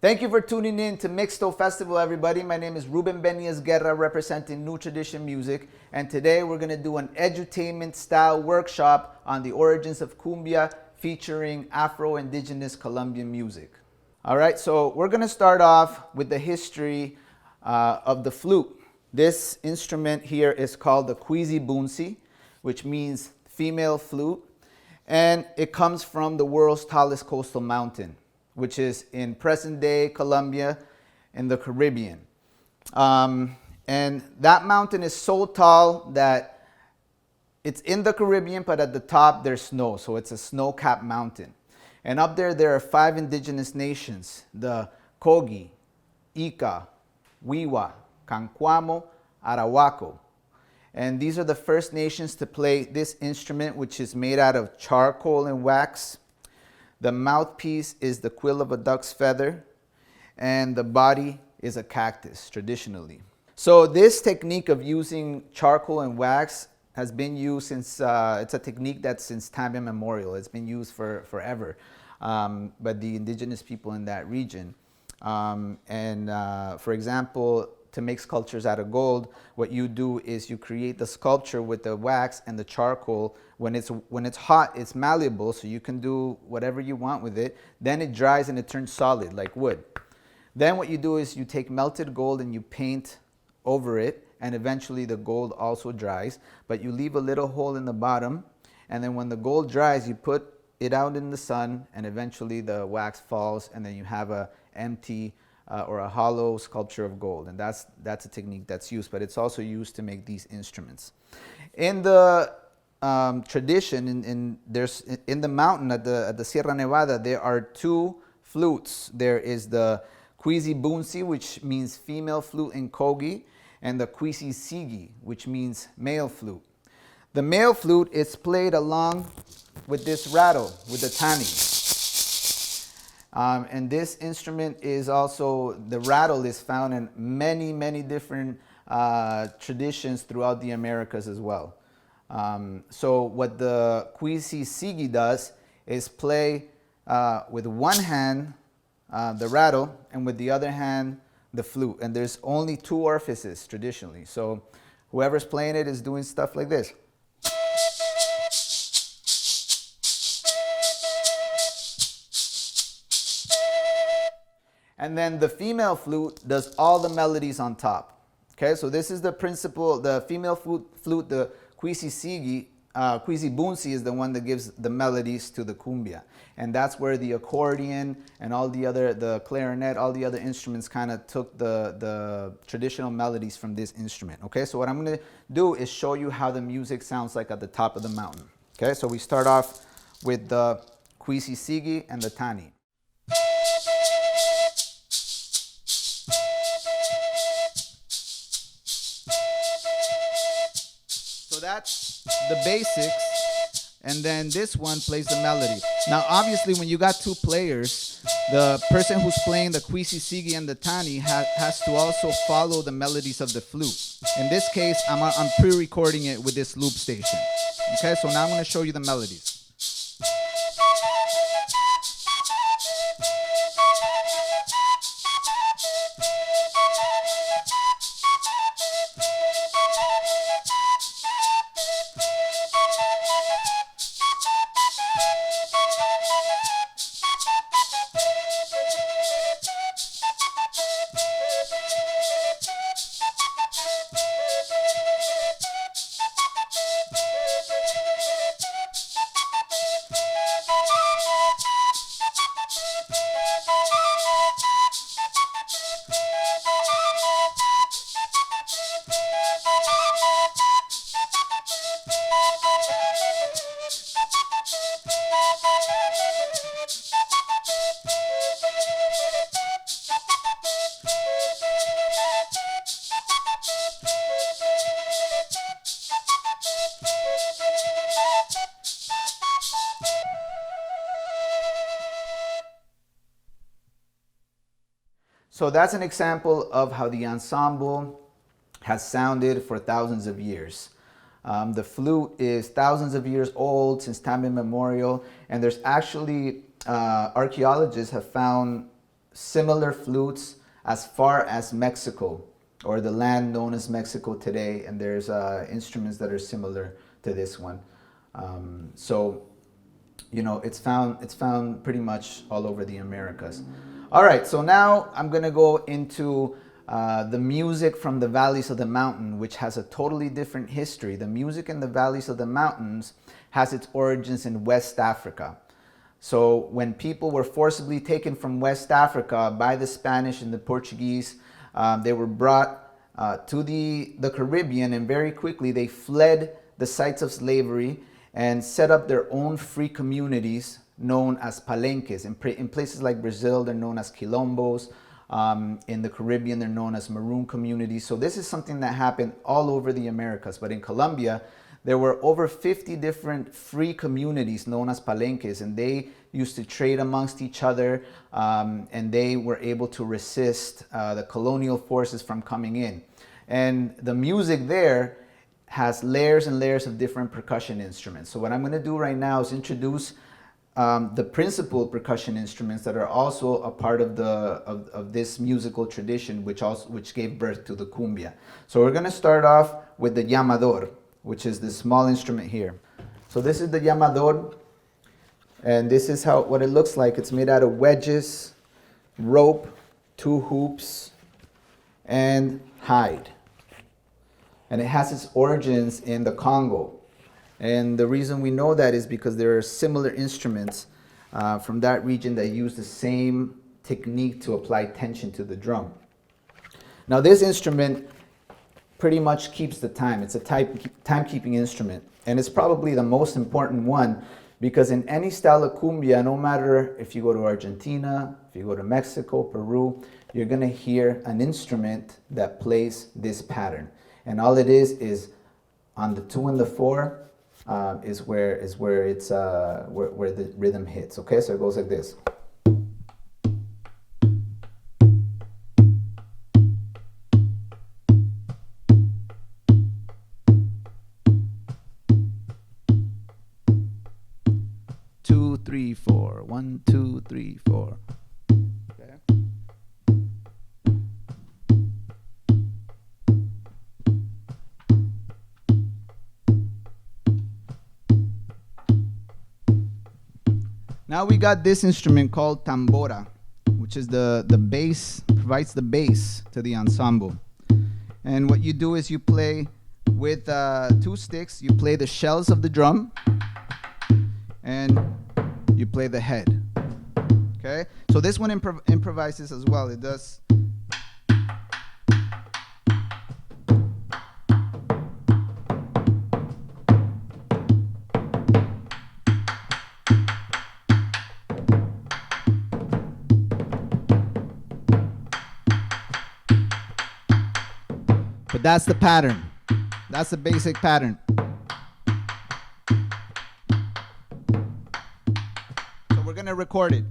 Thank you for tuning in to Mixto Festival, everybody. My name is Ruben Beny Esguerra, representing New Tradition Music, and today we're going to do an edutainment style workshop on the origins of Cumbia featuring Afro Indigenous Colombian music. All right, so we're going to start off with the history of the flute. This instrument here is called the Bunsi, which means female flute, and it comes from the world's tallest coastal mountain, which is in present-day Colombia in the Caribbean. And that mountain is so tall that it's in the Caribbean, but at the top there's snow, so it's a snow-capped mountain. And up there are 5 indigenous nations: the Kogi, Ika, Wiwa, Cancuamo, Arahuaco. And these are the first nations to play this instrument, which is made out of charcoal and wax. The mouthpiece is the quill of a duck's feather, and the body is a cactus, traditionally. So this technique of using charcoal and wax has been used since, it's a technique that's since time immemorial. It's been used for forever by the indigenous people in that region. For example, to make sculptures out of gold, what you do is you create the sculpture with the wax and the charcoal. When it's hot, it's malleable, so you can do whatever you want with it. Then it dries and it turns solid like wood. Then what you do is you take melted gold and you paint over it, and eventually the gold also dries, but you leave a little hole in the bottom, and then when the gold dries, you put it out in the sun, and eventually the wax falls, and then you have a empty or a hollow sculpture of gold. And that's a technique that's used, but it's also used to make these instruments. In the tradition, in the mountain at the Sierra Nevada, there are 2 flutes. There is the Bunsi, which means female flute in Kogi, and the Sigi, which means male flute. The male flute is played along with this rattle, with the tani. And this instrument is also, the rattle is found in many different traditions throughout the Americas as well. So what the Sigi does is play with one hand the rattle, and with the other hand the flute. And there's only 2 orifices traditionally. So whoever's playing it is doing stuff like this. And then the female flute does all the melodies on top. Okay, so this is the principle. The female flute, the Sigi, Bunsi, is the one that gives the melodies to the cumbia. And that's where the accordion and all the other, the clarinet, all the other instruments kind of took the traditional melodies from this instrument. Okay, so what I'm going to do is show you how the music sounds like at the top of the mountain. Okay, so we start off with the Sigi and the tani. So that's the basics, and then this one plays the melody. Now obviously when you got 2 players, the person who's playing the Sigi and the tani has to also follow the melodies of the flute. In this case, I'm pre-recording it with this loop station. Okay, so now I'm going to show you the melodies. So that's an example of how the ensemble has sounded for thousands of years. The flute is thousands of years old, since time immemorial, and there's actually archaeologists have found similar flutes as far as Mexico, or the land known as Mexico today, and there's instruments that are similar to this one. So, you know, it's found pretty much all over the Americas. All right, so now I'm gonna go into the music from the valleys of the mountain, which has a totally different history. The music in the valleys of the mountains has its origins in West Africa. So when people were forcibly taken from West Africa by the Spanish and the Portuguese, they were brought to the Caribbean, and very quickly they fled the sites of slavery and set up their own free communities known as palenques. In places like Brazil, they're known as quilombos. In the Caribbean, they're known as maroon communities. So this is something that happened all over the Americas. But in Colombia, there were over 50 different free communities known as palenques, and they used to trade amongst each other, and they were able to resist the colonial forces from coming in. And the music there has layers and layers of different percussion instruments. So what I'm going to do right now is introduce the principal percussion instruments that are also a part of this musical tradition, which gave birth to the cumbia. So we're going to start off with the llamador, which is this small instrument here. So this is the llamador, and this is what it looks like. It's made out of wedges, rope, 2 hoops, and hide. And it has its origins in the Congo. And the reason we know that is because there are similar instruments from that region that use the same technique to apply tension to the drum. Now this instrument pretty much keeps the time. It's a time-keeping instrument, and it's probably the most important one, because in any style of cumbia, no matter if you go to Argentina, if you go to Mexico, Peru, you're gonna hear an instrument that plays this pattern. And all it is on the 2 and the 4 is where the rhythm hits. Okay, so it goes like this. Two, three, four. 1, 2, 3, 4. Okay. Now we got this instrument called tambora, which is the bass, provides the bass to the ensemble. And what you do is you play with 2 sticks, you play the shells of the drum, and you play the head. Okay? So this one improvises as well. It does. But that's the pattern. That's the basic pattern. So we're going to record it.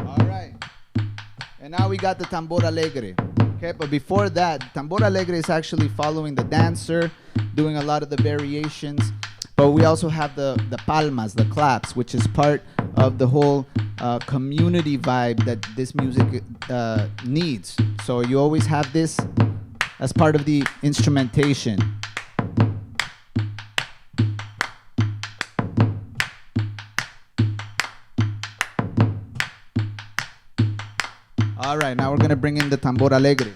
All right. And now we got the tambor alegre. Okay, but before that, tambor alegre is actually following the dancer, doing a lot of the variations. But we also have the palmas, the claps, which is part of the whole community vibe that this music needs. So you always have this as part of the instrumentation. All right, now we're gonna bring in the tambor alegre.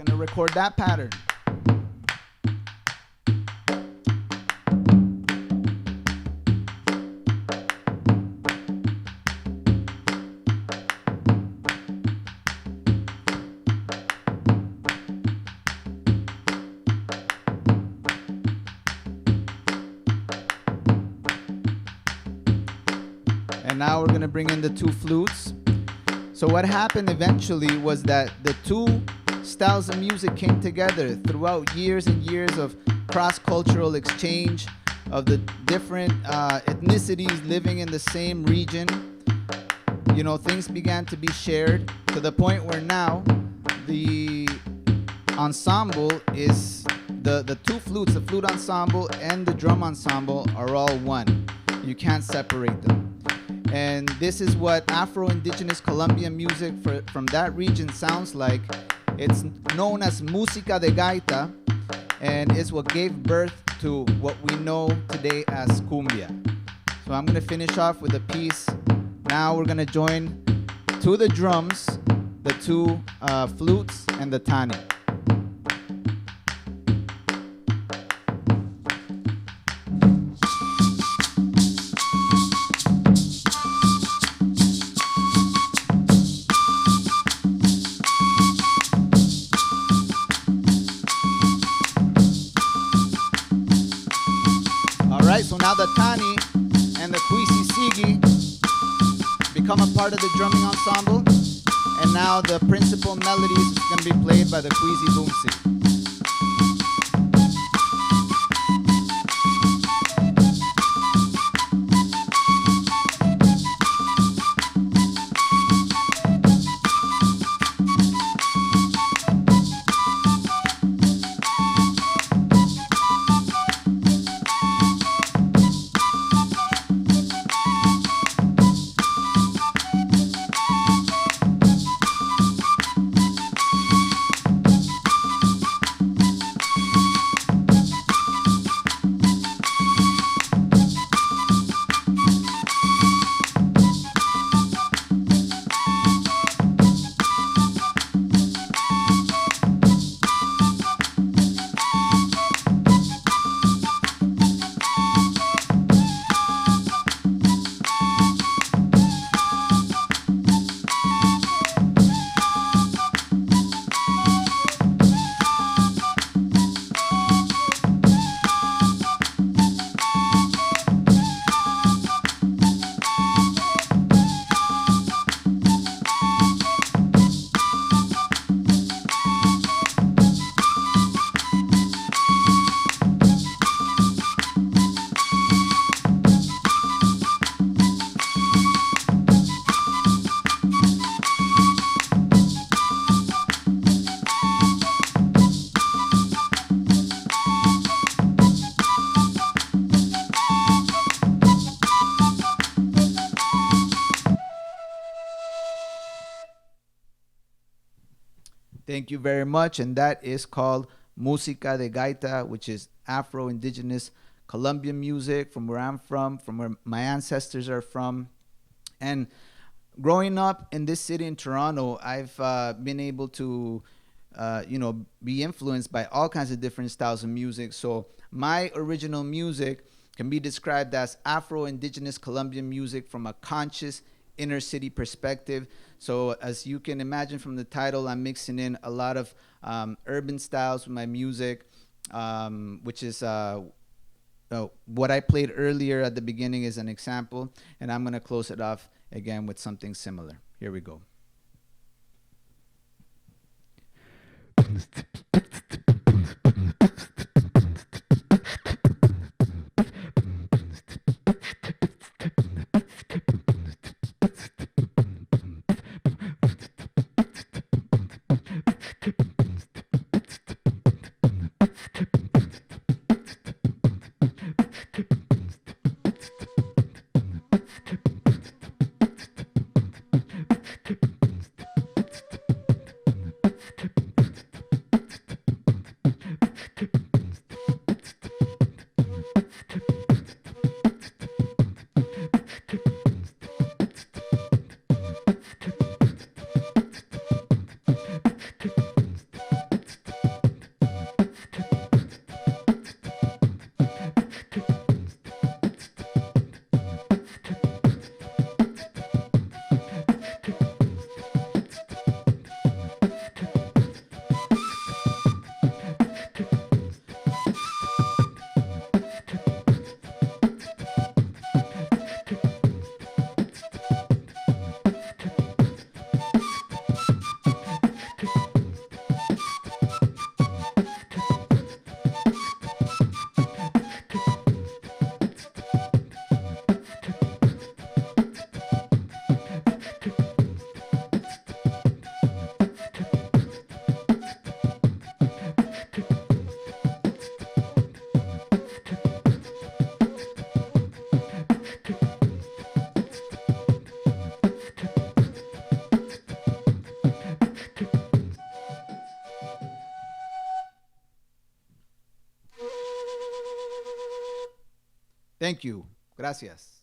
Gonna record that pattern. And now we're gonna bring in the two flutes. So what happened eventually was that the two styles of music came together throughout years and years of cross-cultural exchange of the different ethnicities living in the same region. You know, things began to be shared to the point where now the ensemble is the two flutes, the flute ensemble and the drum ensemble are all one. You can't separate them. And this is what Afro-Indigenous Colombian music from that region sounds like. It's known as música de gaita, and it's what gave birth to what we know today as cumbia. So I'm gonna finish off with a piece. Now we're gonna join to the drums, the two flutes and the tani. So now the tani and the kwisi sigi become a part of the drumming ensemble, and now the principal melodies is going to be played by the kwisi boomsi. Thank you very much. And that is called Música de Gaita, which is Afro-Indigenous Colombian music from where I'm from where my ancestors are from. And growing up in this city in Toronto, I've been able to, be influenced by all kinds of different styles of music. So my original music can be described as Afro-Indigenous Colombian music from a conscious inner city perspective. So as you can imagine from the title, I'm mixing in a lot of urban styles with my music, which is what I played earlier at the beginning is an example, and I'm going to close it off again with something similar. Here we go. Thank you. Gracias.